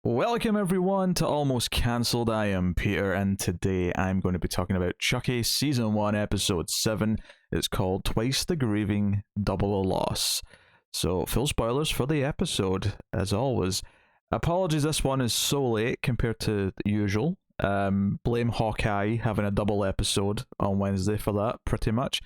Welcome everyone to Almost Cancelled. I am Peter, and today I'm going to be talking about Chucky Season 1, Episode 7. It's called Twice the Grieving, Double a Loss. So, full spoilers for the episode, as always. Apologies, this one is so late compared to the usual. Blame Hawkeye having a double episode on Wednesday for that, pretty much.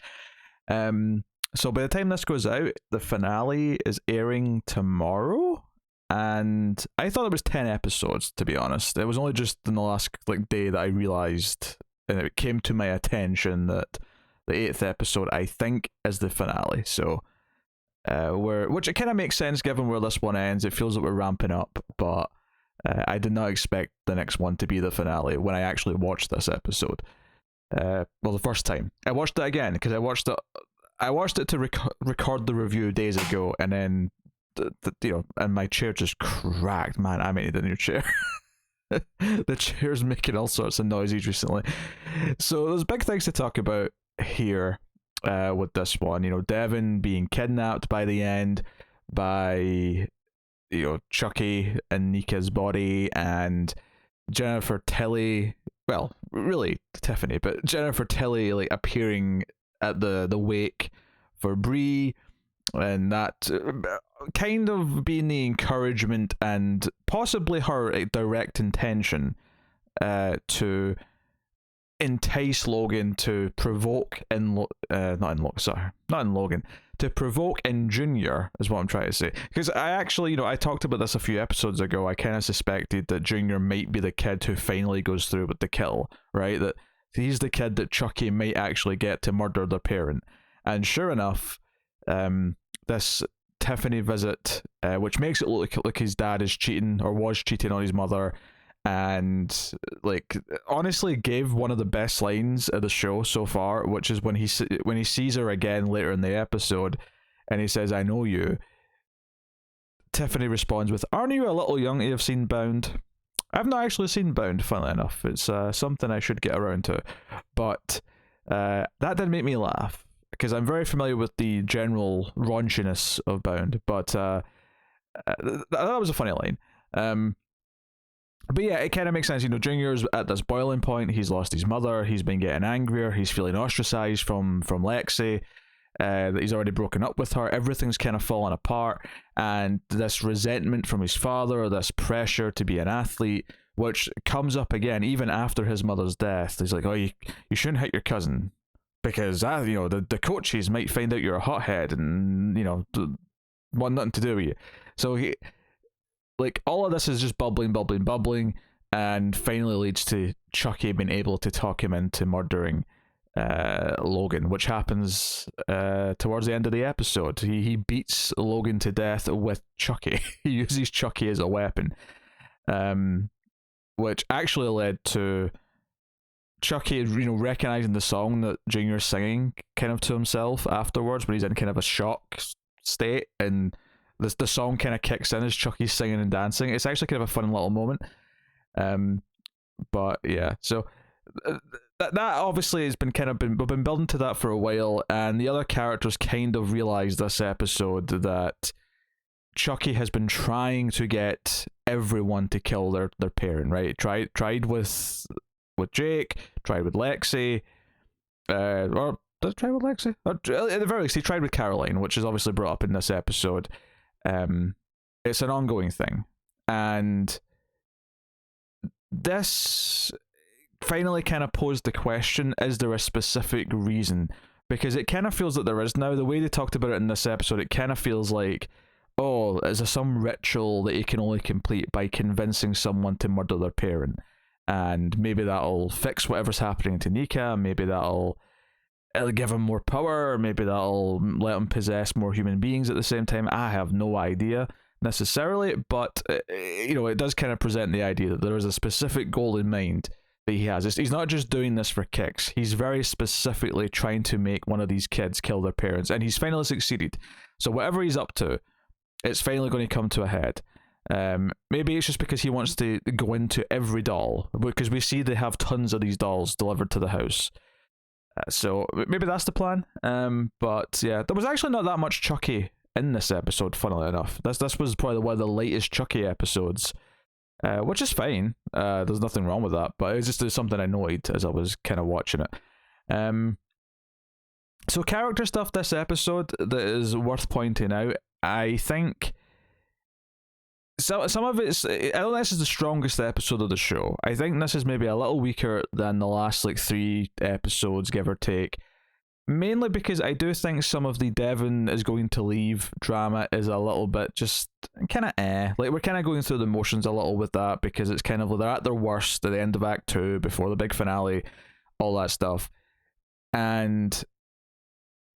So by the time this goes out, the finale is airing tomorrow. And I thought it was 10 episodes, to be honest. It was only just in the last day that I realised, and it came to my attention that the 8th episode, I think, is the finale. So, which it kind of makes sense given where this one ends. It feels like we're ramping up, but I did not expect the next one to be the finale when I actually watched this episode. Well, the first time. I watched it again, because I watched it to record the review days ago, and then and my chair just cracked. Man, I need a new chair. The chair's making all sorts of noises recently. So there's big things to talk about here with this one. Devin being kidnapped by the end by Chucky and Nika's body, and Jennifer Tilly, well, really Tiffany, but Jennifer Tilly appearing at the wake for Bree, and that kind of being the encouragement and possibly her direct intention to entice Logan to provoke to provoke in Junior is what I'm trying to say. Because I actually, I talked about this a few episodes ago. I kind of suspected that Junior might be the kid who finally goes through with the kill, right? That he's the kid that Chucky might actually get to murder their parent. And sure enough, this Tiffany visit, which makes it look like his dad is cheating or was cheating on his mother, and honestly gave one of the best lines of the show so far, which is when he sees her again later in the episode, and he says, "I know you." Tiffany responds with, "Aren't you a little young to have seen Bound?" I've not actually seen Bound, funnily enough. It's something I should get around to, but that did make me laugh, because I'm very familiar with the general raunchiness of Bound, but that was a funny line. But yeah, it kind of makes sense. Junior's at this boiling point. He's lost his mother. He's been getting angrier. He's feeling ostracized from Lexi. He's already broken up with her. Everything's kind of falling apart. And this resentment from his father, this pressure to be an athlete, which comes up again even after his mother's death. He's like, "Oh, you shouldn't hit your cousin, because the coaches might find out you're a hothead and want nothing to do with you." So he, all of this is just bubbling, and finally leads to Chucky being able to talk him into murdering Logan, which happens towards the end of the episode. He beats Logan to death with Chucky. He uses Chucky as a weapon, which actually led to Chucky, recognizing the song that Junior's singing kind of to himself afterwards when he's in kind of a shock state, and the song kind of kicks in as Chucky's singing and dancing. It's actually kind of a fun little moment. But yeah, so that obviously has been we've been building to that for a while, and the other characters kind of realize this episode that Chucky has been trying to get everyone to kill their parent, right? Tried with Jake, tried with Lexi, or did it try with Lexi? At the very least, he tried with Caroline, which is obviously brought up in this episode. It's an ongoing thing, and this finally kind of posed the question: is there a specific reason? Because it kind of feels that there is now. The way they talked about it in this episode, it kind of feels like, oh, is there some ritual that you can only complete by convincing someone to murder their parent? And maybe that'll fix whatever's happening to Nika. Maybe it'll give him more power. Maybe that'll let him possess more human beings at the same time. I have no idea necessarily, but it does kind of present the idea that there is a specific goal in mind that he has. He's not just doing this for kicks. He's very specifically trying to make one of these kids kill their parents, and he's finally succeeded. So whatever he's up to, it's finally going to come to a head. Maybe it's just because he wants to go into every doll, because we see they have tons of these dolls delivered to the house. So maybe that's the plan. But yeah, there was actually not that much Chucky in this episode, funnily enough. This was probably one of the latest Chucky episodes. which is fine. There's nothing wrong with that, but it's just something I noted as I was kind of watching it. So character stuff this episode that is worth pointing out. I think some of it's, I don't think this is the strongest episode of the show. I think this is maybe a little weaker than the last like 3 episodes, give or take. Mainly because I do think some of the Devon is going to leave drama is a little bit just kind of like we're kind of going through the motions a little with that, because it's kind of they're at their worst at the end of Act 2 before the big finale, all that stuff. And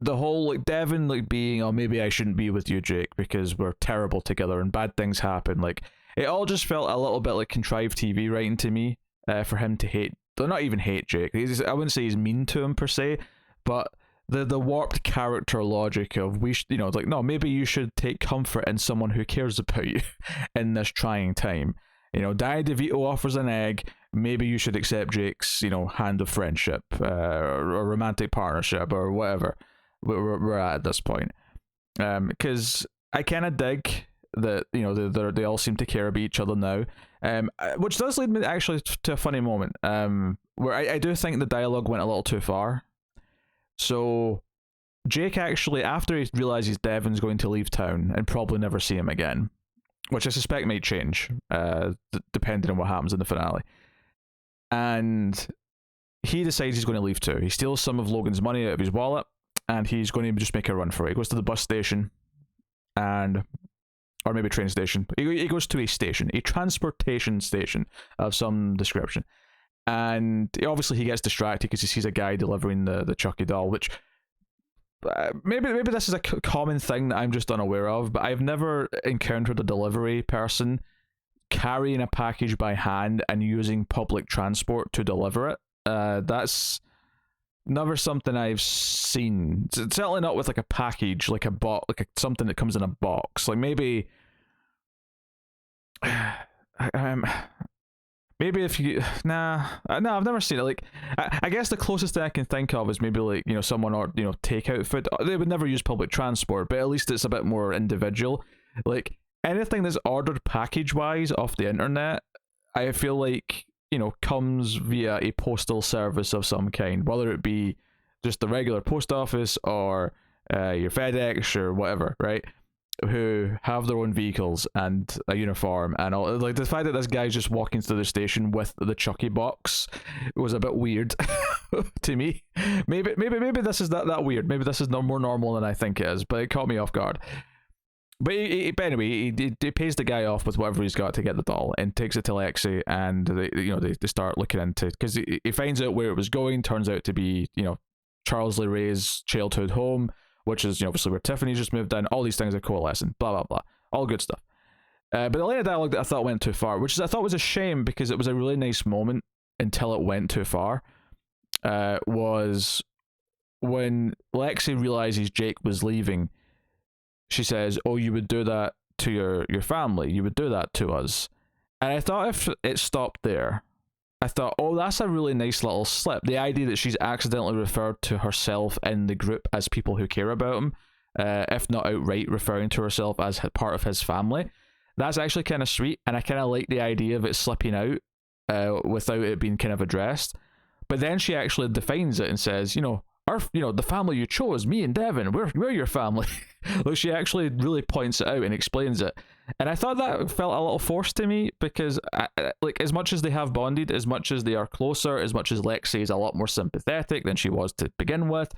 the whole like Devon like being, oh, maybe I shouldn't be with you, Jake, because we're terrible together and bad things happen. Like it all just felt a little bit like contrived TV writing to me, for him to hate, though not even hate Jake. I wouldn't say he's mean to him per se, but the warped character logic of like, no, maybe you should take comfort in someone who cares about you in this trying time. Danny DeVito offers an egg. Maybe you should accept Jake's, hand of friendship, or romantic partnership, or whatever we're at this point. Because I kind of dig that they all seem to care about each other now. Which does lead me actually to a funny moment. Where I do think the dialogue went a little too far. So Jake actually, after he realizes Devon's going to leave town and probably never see him again, which I suspect might change, depending on what happens in the finale, and he decides he's going to leave too. He steals some of Logan's money out of his wallet, and he's going to just make a run for it. He goes to the bus station, or maybe train station. He goes to a transportation station of some description. And obviously he gets distracted because he sees a guy delivering the Chucky doll, which maybe this is a common thing that I'm just unaware of, but I've never encountered a delivery person carrying a package by hand and using public transport to deliver it. That's never something I've seen. It's certainly not with like a package, like something that comes in a box. Like maybe maybe if you no, I've never seen it. Like I guess the closest thing I can think of is maybe like someone or takeout food. They would never use public transport, but at least it's a bit more individual. Like anything that's ordered package wise off the internet, I feel like comes via a postal service of some kind, whether it be just the regular post office or your FedEx or whatever, right? Who have their own vehicles and a uniform and all. Like the fact that this guy's just walking through the station with the Chucky box was a bit weird to me. Maybe this is that weird. Maybe this is no more normal than I think it is, but it caught me off guard. But anyway, he pays the guy off with whatever he's got to get the doll and takes it to Lexi, and they start looking into, because he finds out where it was going. Turns out to be Charles Lee Ray's childhood home, which is obviously where Tiffany's just moved in. All these things are coalescing, blah blah blah, all good stuff. But the line of dialogue that I thought went too far, which I thought was a shame because it was a really nice moment until it went too far, was when Lexi realizes Jake was leaving. She says, "Oh, you would do that to your family. You would do that to us." And I thought if it stopped there, I thought, oh, that's a really nice little slip. The idea that she's accidentally referred to herself in the group as people who care about him, if not outright referring to herself as part of his family, that's actually kind of sweet. And I kind of like the idea of it slipping out without it being kind of addressed. But then she actually defines it and says, the family you chose, me and Devon, we're your family. Like she actually really points it out and explains it, and I thought that felt a little forced to me because, like, as much as they have bonded, as much as they are closer, as much as Lexi is a lot more sympathetic than she was to begin with,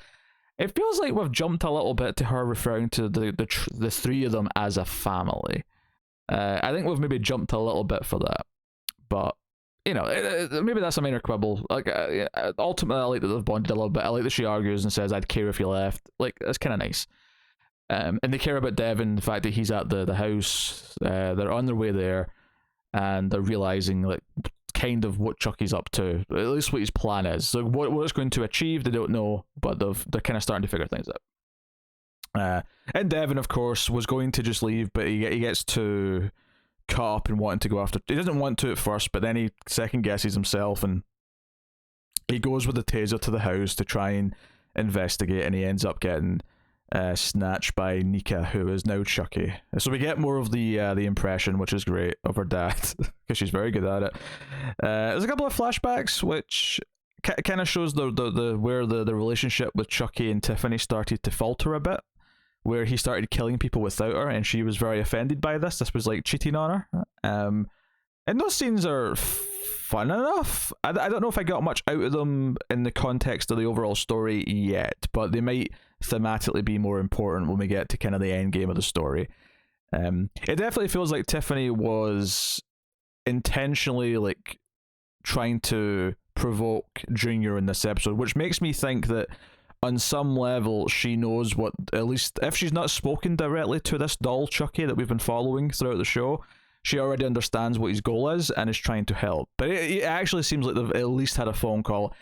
it feels like we've jumped a little bit to her referring to the three of them as a family. I think we've maybe jumped a little bit for that, but maybe that's a minor quibble. Like, ultimately, I like that they've bonded a little bit. I like that she argues and says, "I'd care if you left." Like, that's kind of nice. And they care about Devon, the fact that he's at the house. They're on their way there, and they're realizing like kind of what Chucky's up to, at least what his plan is. So what it's going to achieve, they don't know, but they're kind of starting to figure things out. And Devon, of course, was going to just leave, but he gets to caught up in wanting to go after. He doesn't want to at first, but then he second guesses himself, and he goes with the taser to the house to try and investigate, and he ends up getting snatched by Nika, who is now Chucky. So we get more of the impression, which is great, of her dad, because she's very good at it. There's a couple of flashbacks which kind of shows the where the relationship with Chucky and Tiffany started to falter a bit, where he started killing people without her, and she was very offended by this. This was like cheating on her. And those scenes are fun enough. I don't know if I got much out of them in the context of the overall story yet, but they might thematically be more important when we get to kind of the end game of the story. It definitely feels like Tiffany was intentionally like trying to provoke Junior in this episode, which makes me think that on some level she knows what, at least if she's not spoken directly to this doll Chucky that we've been following throughout the show, she already understands what his goal is and is trying to help. But it actually seems like they've at least had a phone call.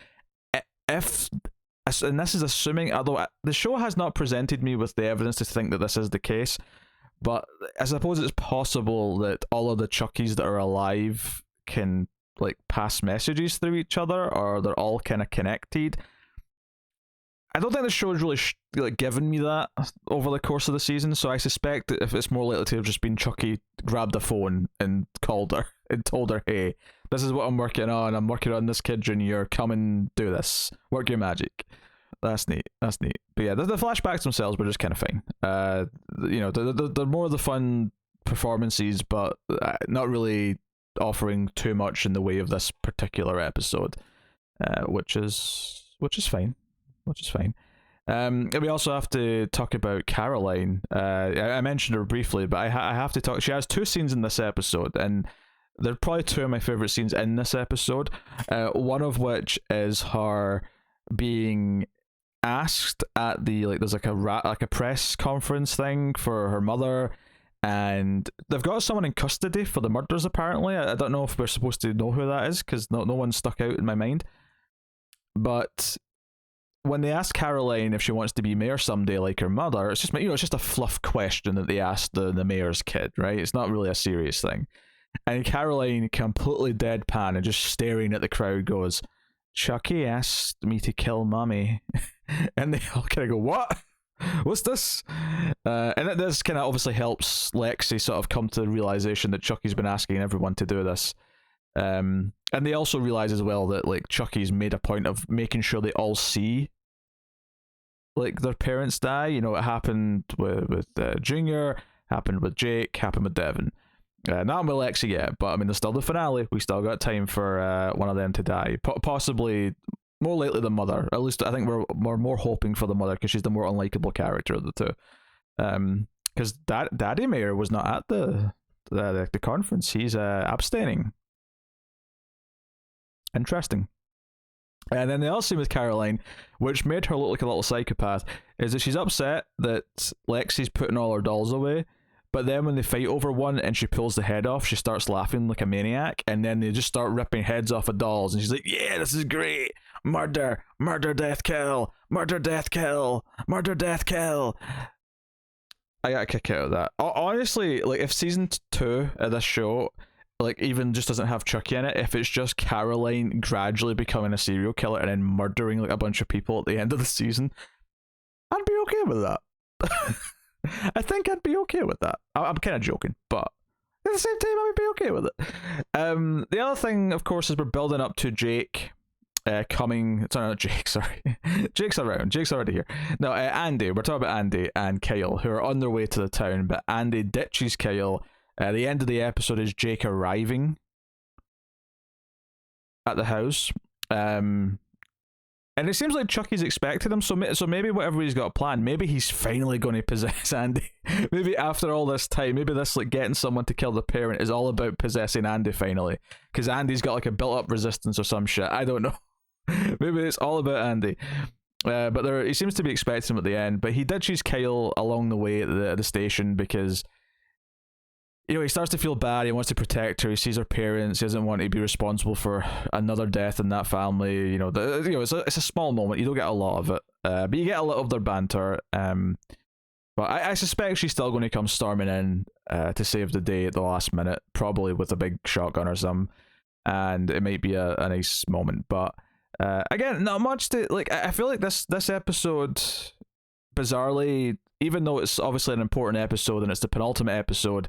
And this is assuming, although the show has not presented me with the evidence to think that this is the case, but I suppose it's possible that all of the Chuckies that are alive can like pass messages through each other, or they're all kind of connected. I don't think the show has really like given me that over the course of the season, so I suspect that if it's more likely to have just been Chucky grabbed a phone and called her and told her, hey, this is what I'm working on. I'm working on this kid Junior. Come and do this. Work your magic. That's neat. But yeah, the flashbacks themselves were just kind of fine. They're more of the fun performances, but not really offering too much in the way of this particular episode, which is fine. We also have to talk about Caroline. I mentioned her briefly, but I have to talk. She has two scenes in this episode, and they're probably two of my favorite scenes in this episode. One of which is her being asked at the there's like a press conference thing for her mother, and they've got someone in custody for the murders. Apparently, I don't know if we're supposed to know who that is because no one stuck out in my mind, but when they ask Caroline if she wants to be mayor someday like her mother, it's just a fluff question that they asked the mayor's kid, right? It's not really a serious thing. And Caroline, completely deadpan and just staring at the crowd, goes, Chucky asked me to kill mommy. And they all kind of go, what? What's this? And this kind of obviously helps Lexi sort of come to the realization that Chucky's been asking everyone to do this. And they also realize as well that like Chucky's made a point of making sure they all see like their parents die. You know, it happened with Junior, happened with Jake, happened with Devin. Not with Lexi yet, but I mean, there's still the finale. We still got time for one of them to die. Possibly more likely the mother. At least I think we're more hoping for the mother because she's the more unlikable character of the two. Because Daddy Mayor was not at the conference. He's abstaining. Interesting. And then the other scene with Caroline, which made her look like a little psychopath, is that she's upset that Lexi's putting all her dolls away, but then when they fight over one and she pulls the head off, she starts laughing like a maniac, and then they just start ripping heads off of dolls, and she's like, yeah, this is great! Murder! Death, kill! Murder, death, kill! Murder, death, kill! I got a kick out of that. Honestly, like, if season 2 of this show like even just doesn't have Chucky in it, if it's just Caroline gradually becoming a serial killer and then murdering like a bunch of people at the end of the season, I'd be okay with that. I think I'd be okay with that. I'm kind of joking, but at the same time I would be okay with it. The other thing, of course, is we're building up to Jake coming. Sorry, not Jake, sorry. Jake's around. Jake's already here. No, Andy. We're talking about Andy and Kyle, who are on their way to the town, but Andy ditches Kyle. The end of the episode is Jake arriving at the house. And it seems like Chucky's expected him, so maybe whatever he's got planned, maybe he's finally going to possess Andy. Maybe after all this time, maybe this like getting someone to kill the parent is all about possessing Andy finally. Because Andy's got like a built-up resistance or some shit. I don't know. Maybe it's all about Andy. But he seems to be expecting him at the end, but he did choose Kyle along the way at the station because he starts to feel bad. He wants to protect her. He sees her parents. He doesn't want to be responsible for another death in that family. It's a small moment. You don't get a lot of it, but you get a lot of their banter. But I suspect she's still going to come storming in to save the day at the last minute, probably with a big shotgun or something, and it might be a nice moment. But again, not much to like. I feel like this episode bizarrely, even though it's obviously an important episode and it's the penultimate episode,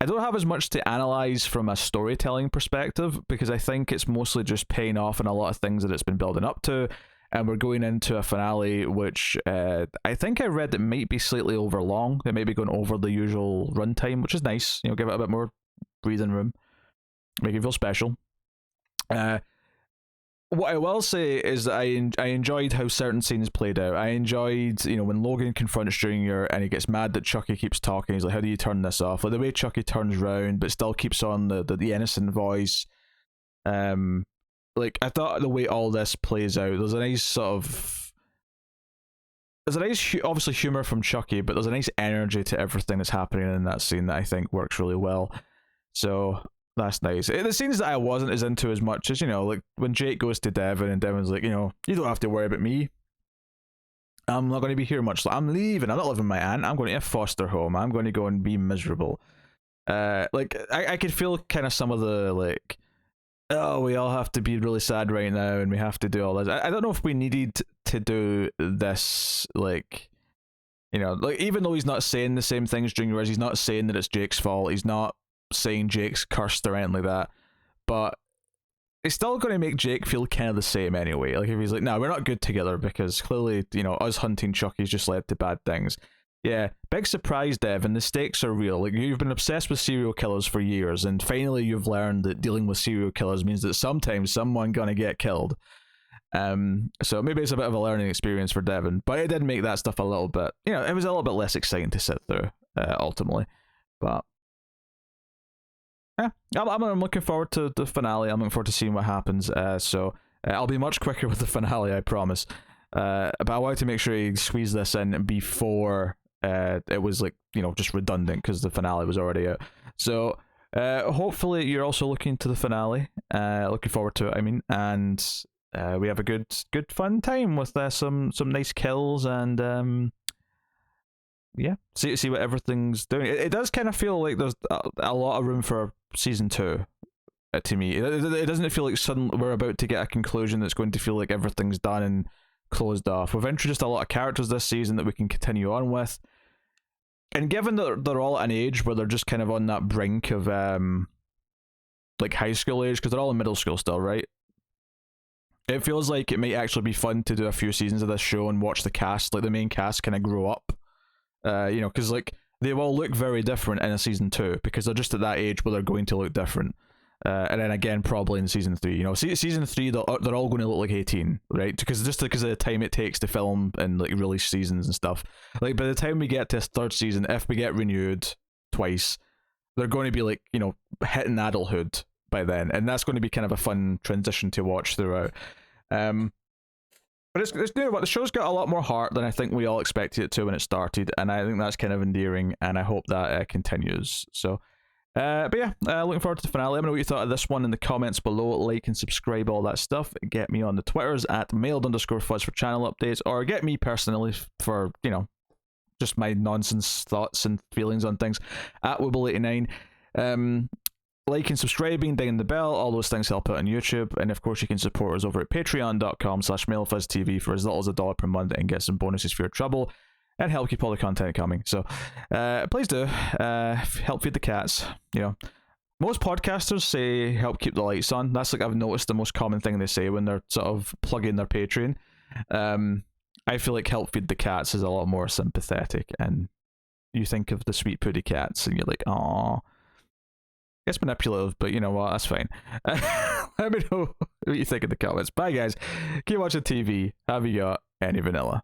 I don't have as much to analyze from a storytelling perspective, because I think it's mostly just paying off in a lot of things that it's been building up to, and we're going into a finale which I think I read that might be slightly over long. It may be going over the usual runtime, which is nice. You know, give it a bit more breathing room, make it feel special. What I will say is that I enjoyed how certain scenes played out. I enjoyed, you know, when Logan confronts Junior and he gets mad that Chucky keeps talking. He's like, "How do you turn this off?" Like the way Chucky turns round, but still keeps on the innocent voice. Like I thought the way all this plays out, there's a nice sort of, there's a nice obviously humor from Chucky, but there's a nice energy to everything that's happening in that scene that I think works really well. So that's nice. The scenes that I wasn't as into as much as, you know, like when Jake goes to Devin and Devin's like, you know, you don't have to worry about me. I'm not going to be here much. I'm leaving. I'm not living with my aunt. I'm going to a foster home. I'm going to go and be miserable. Like I could feel kind of some of the like, oh, we all have to be really sad right now and we have to do all this. I don't know if we needed to do this, like, you know, like even though he's not saying the same things Junior is, he's not saying that it's Jake's fault. He's not saying Jake's cursed or anything like that, but it's still going to make Jake feel kind of the same anyway. Like if he's like, no, we're not good together because clearly, you know, us hunting Chucky's just led to bad things. Yeah, big surprise, Devin. The stakes are real. Like you've been obsessed with serial killers for years, and finally you've learned that dealing with serial killers means that sometimes someone gonna get killed. So maybe it's a bit of a learning experience for Devin, but it did make that stuff a little bit, you know, it was a little bit less exciting to sit through, ultimately. But yeah, I'm looking forward to the finale. I'm looking forward to seeing what happens. So I'll be much quicker with the finale, I promise. But I wanted to make sure I squeeze this in before it was like, you know, just redundant because the finale was already out. So hopefully you're also looking to the finale. Looking forward to it, I mean, and we have a good fun time with some nice kills and yeah, see what everything's doing. It does kind of feel like there's a lot of room for season 2 to me. It doesn't feel like suddenly we're about to get a conclusion that's going to feel like everything's done and closed off. We've introduced a lot of characters this season that we can continue on with, and given that they're all at an age where they're just kind of on that brink of like high school age, because they're all in middle school still, right? It feels like it might actually be fun to do a few seasons of this show and watch the cast, like the main cast, kind of grow up. You know, because like they will look very different in a season 2 because they're just at that age where they're going to look different. And then again, probably in season 3, you know, season 3 they're all going to look like 18, right? Because of the time it takes to film and like release seasons and stuff. Like by the time we get to this 3rd season, if we get renewed twice, they're going to be like, you know, hitting adulthood by then, and that's going to be kind of a fun transition to watch throughout. But it's you know what, the show's got a lot more heart than I think we all expected it to when it started, and I think that's kind of endearing, and I hope that continues. So, but yeah, looking forward to the finale. Let me know what you thought of this one in the comments below. Like and subscribe, all that stuff. Get me on the Twitters at mailed_fuzz for channel updates, or get me personally for, you know, just my nonsense thoughts and feelings on things at Wibble89. Like and subscribing, dinging the bell, all those things help out on YouTube. And of course you can support us over at patreon.com/mailfuzztv for as little as $1 per month and get some bonuses for your trouble and help keep all the content coming. So please do help feed the cats. You know, most podcasters say help keep the lights on. That's like, I've noticed, the most common thing they say when they're sort of plugging their Patreon. I feel like help feed the cats is a lot more sympathetic, and you think of the sweet puddy cats and you're like, aww. It's manipulative, but you know what? That's fine. Let me know what you think in the comments. Bye, guys. Keep watching TV. Have you got any vanilla?